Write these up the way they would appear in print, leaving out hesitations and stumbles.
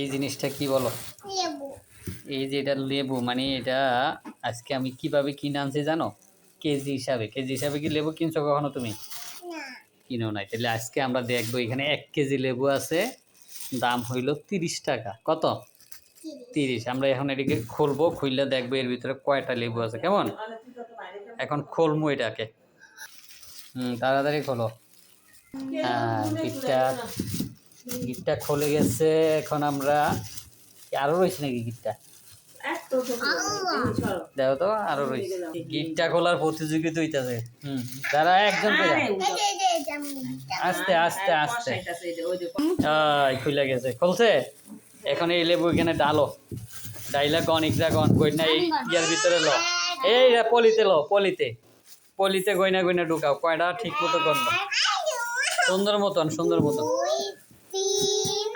এই জিনিসটা কি বলো? লেবু। এই যে এটা লেবু, মানে এটা আজকে আমি কিভাবে কিনে আনছি জানো? কেজি হিসাবে। কেজি হিসাবে কি লেবু কিনছো কখনো তুমি? না। কিনো নাই। তাহলে আজকে আমরা দেখবো এখানে 1 কেজি লেবু আছে, দাম হইল 30 টাকা। কত? 30। আমরা এখন এটাকে খুলবো, খুললে দেখবো এর ভিতরে কয়টা লেবু আছে। কেমন? এখন খুলবো এটাকে। তাড়াতাড়ি খোলো। হ্যাঁ, গিটটা খুলে গেছে। এখন আমরা আরো রয়েছে নাকি গিটটা? দেখো তো আরো রয়েছে। গিটটা খোলার প্রতিযোগিতা হইতাছে। যারা একজন করে আস্তে আস্তে আস্তে খুলে গেছে, খুলছে। এখন এই লেবু এখানে ডালো, ডাইলা গনিকরা গন গইনা এই ইয়ার ভিতরে লো, এই পলিতে লো, পলিতে পলিতে গইনা গইনা ঢুকাও। কয়টা ঠিক মতো গন্ড, সুন্দর মতন, সুন্দর মতন।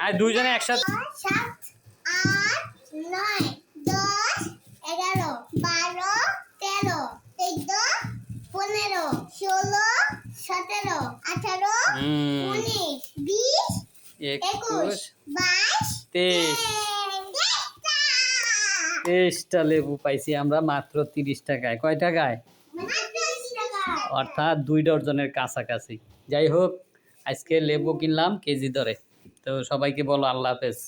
আর দুইজনে একসাথে। 7, 8, 9, 10, 11, 12, 13, 14, 15, 16, 17, 18, 19, 20, 21, 22, 23টা লেবু পাইছি আমরা মাত্র 30 টাকায়। কয় টাকায়? অর্থাৎ 2 ডজনের কাছাকাছি। যাই হোক, আজকে লেবু কিনলাম কেজি দরে। তো সবাইকে বলো আল্লাহ হাফেজ।